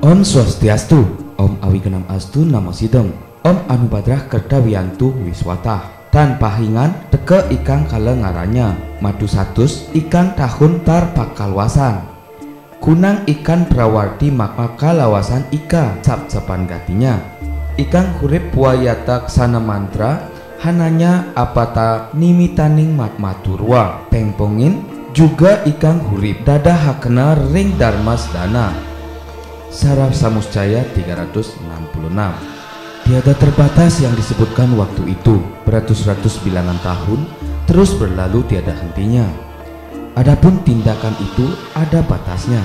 Om Swastiastu, Om Awigenam Astu Namo Sidem, Om Anubadrah Kerdawiyantu Wiswatah. Tan pahingan teke ikang kale ngarannya madu satus ikang tahun tar pakalwasan. Kunang ikan prawarti maka lawasan ika sap-sapan gatinya. Ikang hurip puayata ksana mantra hananya apata nimitaning maturwa pengpongin juga ikang hurip dada hakena ring darmas dana. Saraf Samuscaya 366. Tiada terbatas yang disebutkan waktu itu, beratus-ratus bilangan tahun terus berlalu tiada hentinya. Adapun tindakan itu ada batasnya.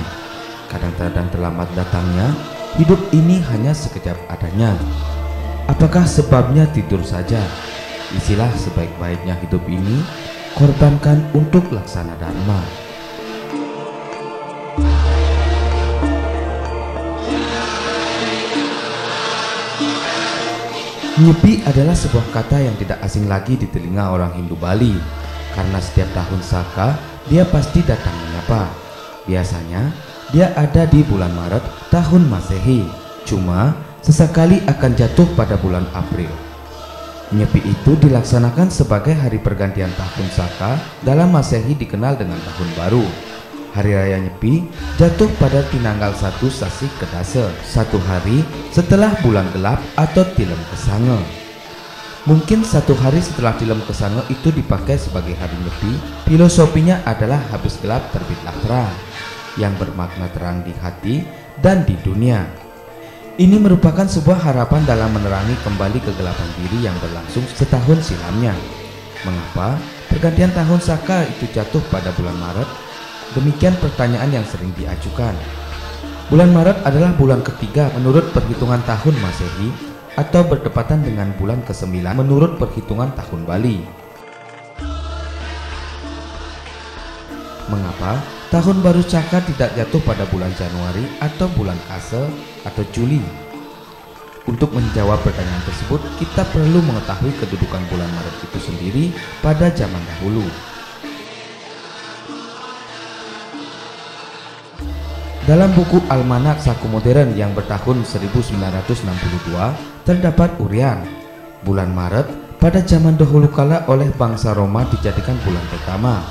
Kadang-kadang terlambat datangnya, hidup ini hanya sekejap adanya. Apakah sebabnya tidur saja? Isilah sebaik-baiknya hidup ini, korbankan untuk laksana dharma. Nyepi adalah sebuah kata yang tidak asing lagi di telinga orang Hindu Bali. Karena setiap tahun Saka, dia pasti datang menyapa. Biasanya, dia ada di bulan Maret tahun Masehi. Cuma, sesekali akan jatuh pada bulan April. Nyepi itu dilaksanakan sebagai hari pergantian tahun Saka, dalam Masehi dikenal dengan Tahun Baru. Hari Raya Nyepi jatuh pada Tinanggal 1 Sasi Kedase, satu hari setelah bulan gelap atau Tilem Kesange. Mungkin satu hari setelah Tilem Kesange itu dipakai sebagai hari Nyepi. Filosofinya adalah habis gelap terbitlah terang, yang bermakna terang di hati dan di dunia. Ini merupakan sebuah harapan dalam menerangi kembali kegelapan diri yang berlangsung setahun silamnya. Mengapa pergantian tahun Saka itu jatuh pada bulan Maret? Demikian pertanyaan yang sering diajukan. Bulan Maret adalah bulan ketiga menurut perhitungan tahun Masehi atau bertepatan dengan bulan ke-9 menurut perhitungan tahun Bali. Mengapa tahun baru Saka tidak jatuh pada bulan Januari atau bulan Kase atau Juli? Untuk menjawab pertanyaan tersebut, kita perlu mengetahui kedudukan bulan Maret itu sendiri pada zaman dahulu. Dalam buku Almanak Saku Modern yang bertahun 1962 terdapat urian bulan Maret pada zaman dahulu kala oleh bangsa Roma dijadikan bulan pertama,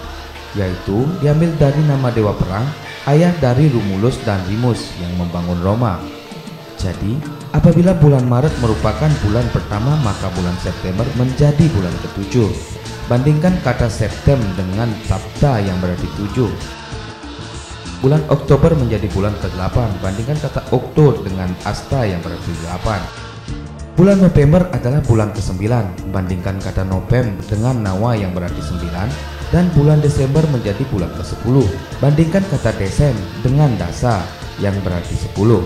yaitu diambil dari nama dewa perang, ayah dari Romulus dan Remus yang membangun Roma. Jadi, apabila bulan Maret merupakan bulan pertama, maka bulan September menjadi bulan ke-7. Bandingkan kata Septem dengan Sapta yang berarti 7. Bulan Oktober menjadi bulan ke-8, bandingkan kata Okto dengan Asta yang berarti 8. Bulan November adalah bulan ke-9, bandingkan kata Novem dengan Nawa yang berarti 9. Dan bulan Desember menjadi bulan ke-10, bandingkan kata Desem dengan Dasa yang berarti 10.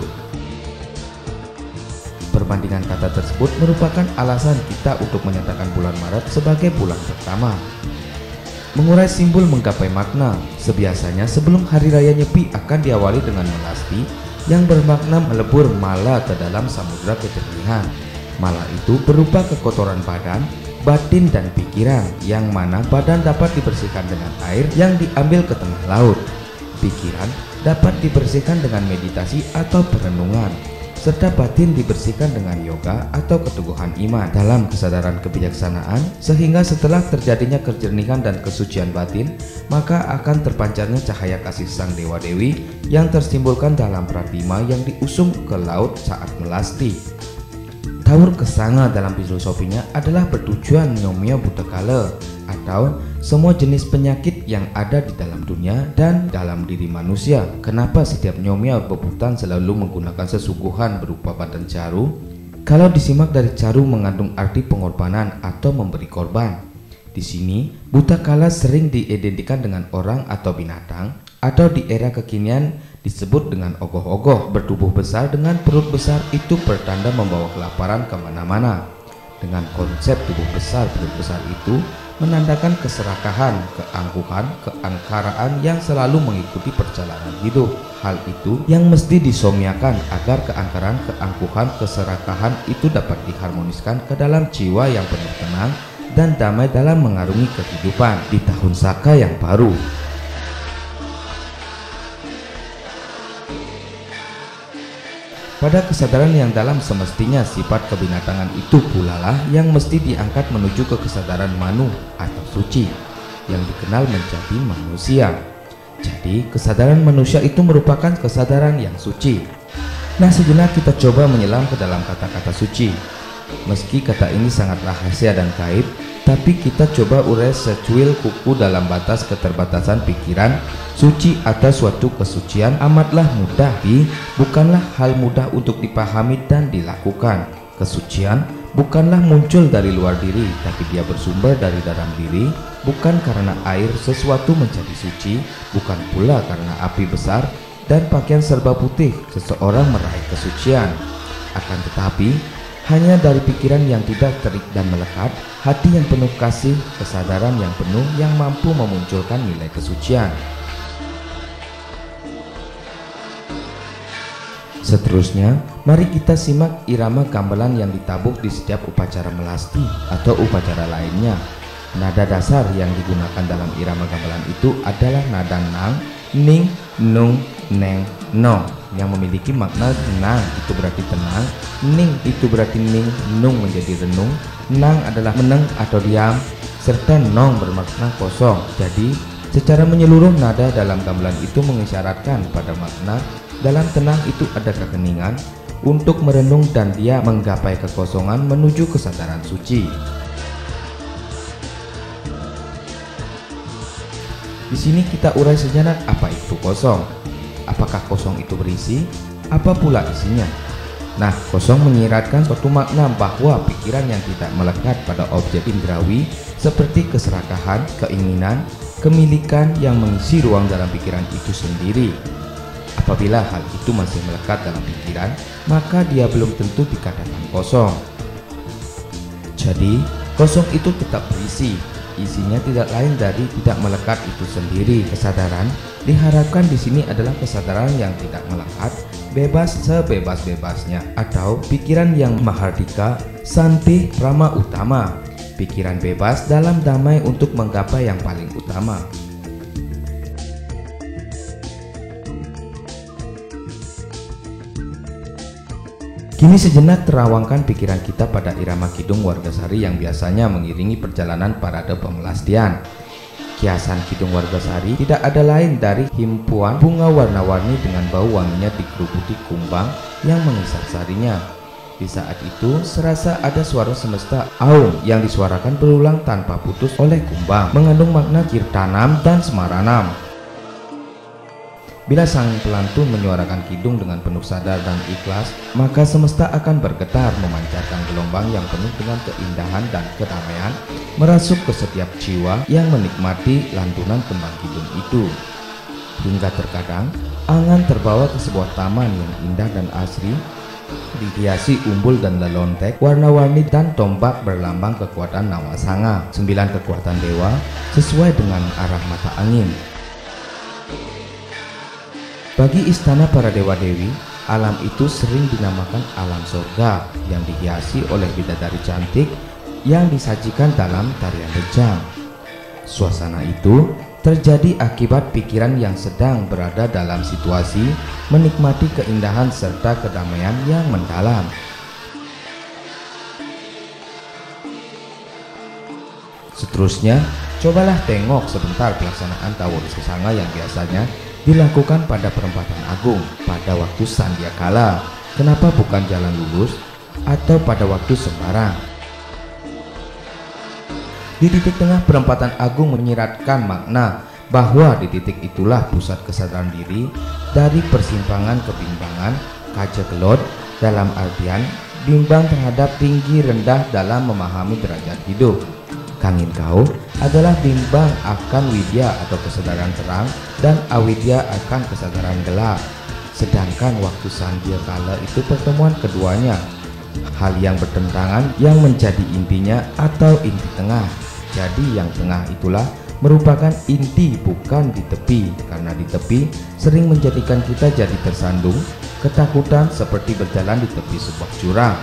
Perbandingan kata tersebut merupakan alasan kita untuk menyatakan bulan Maret sebagai bulan pertama. Mengurai simbol menggapai makna. Sebiasanya sebelum hari raya Nyepi akan diawali dengan melasti yang bermakna melebur mala ke dalam samudra kejernihan. Mala itu berupa kekotoran badan, batin dan pikiran, yang mana badan dapat dibersihkan dengan air yang diambil ke tengah laut. Pikiran dapat dibersihkan dengan meditasi atau perenungan, serta batin dibersihkan dengan yoga atau keteguhan iman dalam kesadaran kebijaksanaan, sehingga setelah terjadinya kejernihan dan kesucian batin, maka akan terpancarnya cahaya kasih sang dewa-dewi yang tersimbolkan dalam pratima yang diusung ke laut saat melasti. Taur Kesanga dalam filosofinya adalah bertujuan nyomya butakala atau semua jenis penyakit yang ada di dalam dunia dan dalam diri manusia. Kenapa setiap nyomya bebutan selalu menggunakan sesungguhan berupa badan caru? Kalau disimak dari caru mengandung arti pengorbanan atau memberi korban. Di sini buta kala sering diidentikan dengan orang atau binatang, atau di era kekinian disebut dengan ogoh-ogoh. Bertubuh besar dengan perut besar itu pertanda membawa kelaparan kemana-mana. Dengan konsep tubuh besar perut besar itu menandakan keserakahan, keangkuhan, keangkaraan yang selalu mengikuti perjalanan hidup. Hal itu yang mesti disomyakan agar keangkaran, keangkuhan, keserakahan itu dapat diharmoniskan ke dalam jiwa yang penuh tenang dan damai dalam mengarungi kehidupan di tahun Saka yang baru. Pada kesadaran yang dalam semestinya sifat kebinatangan itu pula lah yang mesti diangkat menuju ke kesadaran manu atau suci yang dikenal menjadi manusia. Jadi kesadaran manusia itu merupakan kesadaran yang suci. Nah, sejenak kita coba menyelam ke dalam kata-kata suci. Meski kata ini sangat rahasia dan gaib, tapi kita coba urai secuil kuku dalam batas keterbatasan pikiran. Suci atau suatu kesucian amatlah mudah, bukanlah hal mudah untuk dipahami dan dilakukan. Kesucian bukanlah muncul dari luar diri, tapi dia bersumber dari dalam diri. Bukan karena air sesuatu menjadi suci, bukan pula karena api besar dan pakaian serba putih seseorang meraih kesucian. Akan tetapi hanya dari pikiran yang tidak terik dan melekat, hati yang penuh kasih, kesadaran yang penuh yang mampu memunculkan nilai kesucian. Seterusnya, mari kita simak irama gamelan yang ditabuk di setiap upacara melasti atau upacara lainnya. Nada dasar yang digunakan dalam irama gamelan itu adalah nada nang, ning, nung, neng, no, yang memiliki makna nang itu berarti tenang, ning itu berarti ning, nung menjadi renung, nang adalah meneng atau diam, serta nong bermakna kosong. Jadi secara menyeluruh nada dalam gamelan itu mengisyaratkan pada makna dalam tenang itu ada keheningan untuk merenung dan dia menggapai kekosongan menuju kesadaran suci. Di sini kita urai sejenak apa itu kosong. Apakah kosong itu berisi? Apa pula isinya? Nah, kosong menyiratkan suatu makna bahwa pikiran yang tidak melekat pada objek indrawi seperti keserakahan, keinginan, kemilikan yang mengisi ruang dalam pikiran itu sendiri. Apabila hal itu masih melekat dalam pikiran, maka dia belum tentu dikatakan kosong. Jadi, kosong itu tetap berisi. Isinya tidak lain dari tidak melekat itu sendiri. Kesadaran diharapkan di sini adalah kesadaran yang tidak melekat, bebas sebebas-bebasnya, atau pikiran yang mahardika, santih, rama utama. Pikiran bebas dalam damai untuk menggapai yang paling utama. Kini sejenak terawangkan pikiran kita pada irama Kidung Wargasari yang biasanya mengiringi perjalanan parade pemelastian. Kiasan Kidung Wargasari tidak ada lain dari himpuan bunga warna-warni dengan bau wanginya dikerubuti kumbang yang mengisap sarinya. Di saat itu serasa ada suara semesta aum yang disuarakan berulang tanpa putus oleh kumbang, mengandung makna kirtanam dan semaranam. Bila sang pelantun menyuarakan kidung dengan penuh sadar dan ikhlas, maka semesta akan bergetar memancarkan gelombang yang penuh dengan keindahan dan kedamaian, merasuk ke setiap jiwa yang menikmati lantunan kembang kidung itu. Hingga terkadang, angan terbawa ke sebuah taman yang indah dan asri, dihiasi umbul dan lelontek, warna-warni dan tombak berlambang kekuatan Nawasanga, 9 kekuatan dewa, sesuai dengan arah mata angin. Bagi istana para dewa-dewi, alam itu sering dinamakan alam surga yang dihiasi oleh bidadari cantik yang disajikan dalam tarian bejang. Suasana itu terjadi akibat pikiran yang sedang berada dalam situasi menikmati keindahan serta kedamaian yang mendalam. Seterusnya, cobalah tengok sebentar pelaksanaan Tawur Sesanga yang biasanya dilakukan pada perempatan agung pada waktu sandiakala. Kenapa bukan jalan lurus atau pada waktu sembarang? Di titik tengah perempatan agung menyiratkan makna bahwa di titik itulah pusat kesadaran diri dari persimpangan kebimbangan kajegelot, dalam artian bimbang terhadap tinggi rendah dalam memahami derajat hidup. Kangin kau adalah bimbang akan widya atau kesadaran terang dan awidya akan kesadaran gelap. Sedangkan waktu sandiakala itu pertemuan keduanya, hal yang bertentangan yang menjadi intinya atau inti tengah. Jadi yang tengah itulah merupakan inti, bukan di tepi, karena di tepi sering menjadikan kita jadi tersandung, ketakutan seperti berjalan di tepi sebuah jurang.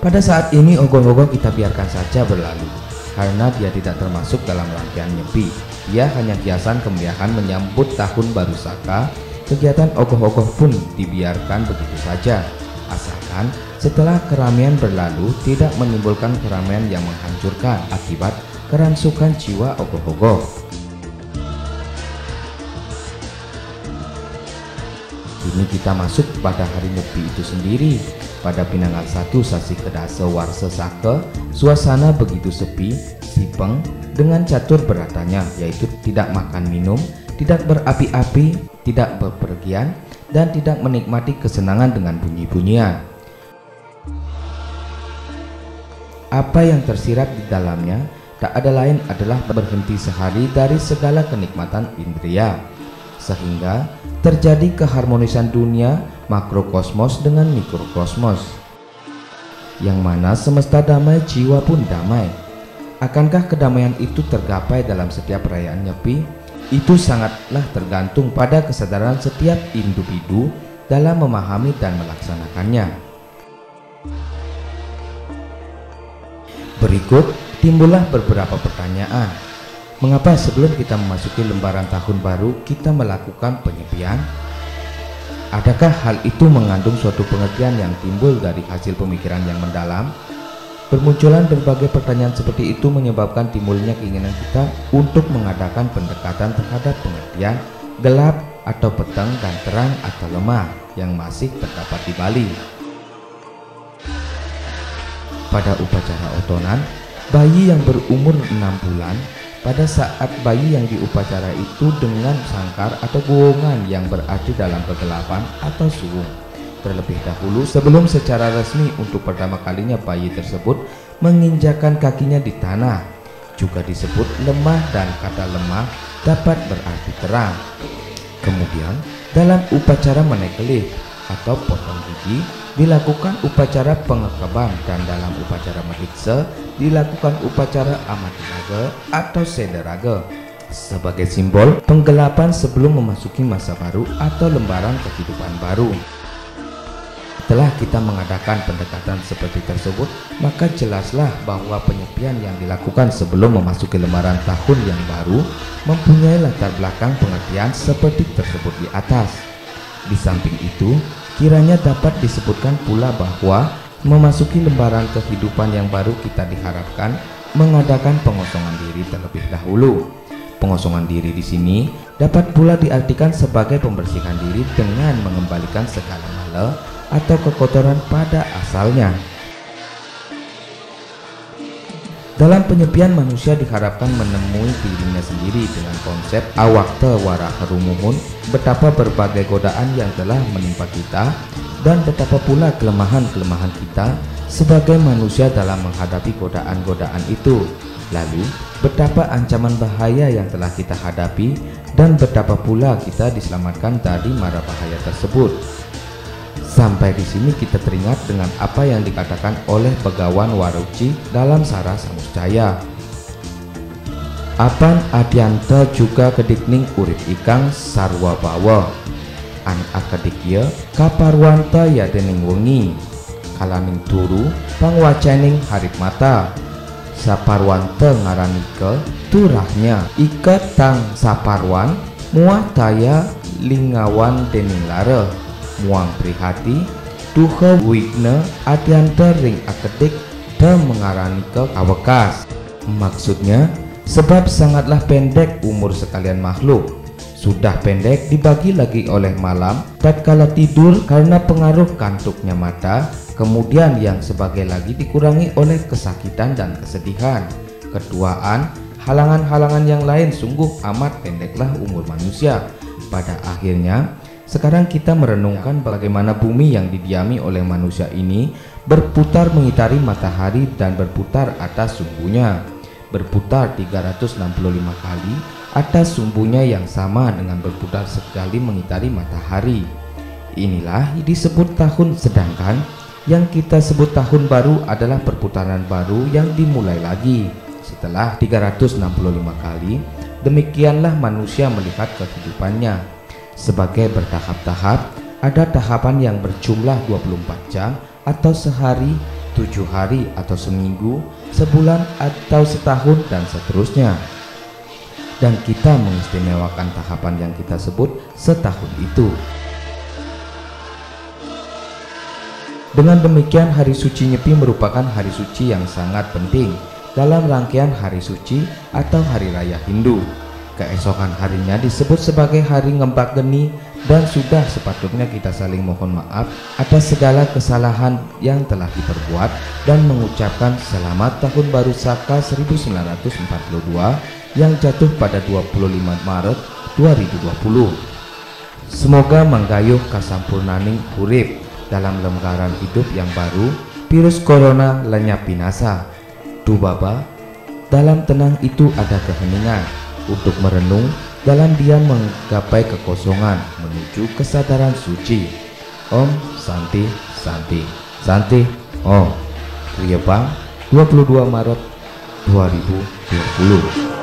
Pada saat ini ogong-ogong kita biarkan saja berlalu, karena dia tidak termasuk dalam rangkaian nyepi. Dia hanya kiasan kemeriahan menyambut tahun baru Saka kegiatan ogoh-ogoh pun dibiarkan begitu saja, asalkan setelah keramaian berlalu tidak menimbulkan keramaian yang menghancurkan akibat kerangsukan jiwa ogoh-ogoh. Kini kita masuk pada hari Nyepi itu sendiri. Pada Pinanggal 1 Sasi Kedase Warsa Sake, suasana begitu sepi, sipeng, dengan catur beratanya, yaitu tidak makan minum, tidak berapi-api, tidak bepergian, dan tidak menikmati kesenangan dengan bunyi-bunyian. Apa yang tersirat di dalamnya tak ada lain adalah berhenti sehari dari segala kenikmatan indria, sehingga terjadi keharmonisan dunia makrokosmos dengan mikrokosmos, yang mana semesta damai, jiwa pun damai. Akankah kedamaian itu tergapai dalam setiap perayaan Nyepi? Itu sangatlah tergantung pada kesadaran setiap individu dalam memahami dan melaksanakannya. Berikut timbullah beberapa pertanyaan. Mengapa sebelum kita memasuki lembaran tahun baru kita melakukan penyepian? Adakah hal itu mengandung suatu pengertian yang timbul dari hasil pemikiran yang mendalam? Bermunculan berbagai pertanyaan seperti itu menyebabkan timbulnya keinginan kita untuk mengadakan pendekatan terhadap pengertian gelap atau petang dan terang atau lemah yang masih terdapat di Bali. Pada upacara otonan, bayi yang berumur 6 bulan, pada saat bayi yang diupacara itu dengan sangkar atau gowongan yang berarti dalam kegelapan atau suwung, terlebih dahulu sebelum secara resmi untuk pertama kalinya bayi tersebut menginjakan kakinya di tanah, juga disebut lemah, dan kata lemah dapat berarti terang. Kemudian dalam upacara menekelih atau potong gigi dilakukan upacara pengekaban, dan dalam upacara meriksa dilakukan upacara amatiraga atau sederaga sebagai simbol penggelapan sebelum memasuki masa baru atau lembaran kehidupan baru. Setelah kita mengadakan pendekatan seperti tersebut, maka jelaslah bahwa penyepian yang dilakukan sebelum memasuki lembaran tahun yang baru mempunyai latar belakang pengertian seperti tersebut di atas. Di samping itu, kiranya dapat disebutkan pula bahwa memasuki lembaran kehidupan yang baru kita diharapkan mengadakan pengosongan diri terlebih dahulu. Pengosongan diri di sini dapat pula diartikan sebagai pembersihan diri dengan mengembalikan segala mala atau kekotoran pada asalnya. Dalam penyepian, manusia diharapkan menemui dirinya sendiri dengan konsep awakte waraharumuhun, betapa berbagai godaan yang telah menimpa kita dan betapa pula kelemahan-kelemahan kita sebagai manusia dalam menghadapi godaan-godaan itu. Lalu betapa ancaman bahaya yang telah kita hadapi dan betapa pula kita diselamatkan dari mara bahaya tersebut. Sampai di sini kita teringat dengan apa yang dikatakan oleh Begawan Waruci dalam Sara Samuscaya. Apan adyanta juga kedikning urip ikang sarwa bawa, an akadikya kaparwanta yadening wengi, kalaning turu pangwacening harit mata, saparwanta ngaranika turahnya ikat tang saparwan muah taya lingawan dening lara, muang prihati duha wigna adyanta ring akedik dan mengarani ke awekas. Maksudnya, sebab sangatlah pendek umur sekalian makhluk, sudah pendek dibagi lagi oleh malam tatkala tidur karena pengaruh kantuknya mata, kemudian yang sebagai lagi dikurangi oleh kesakitan dan kesedihan, ketuaan, halangan-halangan yang lain. Sungguh amat pendeklah umur manusia. Pada akhirnya, sekarang kita merenungkan bagaimana bumi yang didiami oleh manusia ini berputar mengitari matahari dan berputar atas sumbunya, berputar 365 kali atas sumbunya yang sama dengan berputar sekali mengitari matahari. Inilah disebut tahun, sedangkan yang kita sebut tahun baru adalah perputaran baru yang dimulai lagi setelah 365 kali. Demikianlah manusia melihat kehidupannya sebagai bertahap-tahap. Ada tahapan yang berjumlah 24 jam atau sehari, 7 hari atau seminggu, sebulan atau setahun dan seterusnya. dan kita mengistimewakan tahapan yang kita sebut setahun itu. Dengan demikian, hari suci Nyepi merupakan hari suci yang sangat penting dalam rangkaian hari suci atau hari raya Hindu. Keesokan harinya disebut sebagai hari Ngembak Geni, dan sudah sepatutnya kita saling mohon maaf atas segala kesalahan yang telah diperbuat dan mengucapkan selamat tahun baru Saka 1942 yang jatuh pada 25 Maret 2020. Semoga menggayuh kasampurnaning urip dalam lembaran hidup yang baru, virus corona lenyap binasa. Baba, dalam tenang itu ada keheningan untuk merenung, dalam diam menggapai kekosongan menuju kesadaran suci. Om Santi Santi Santi Om. Kriya Bang, 22 Maret 2020.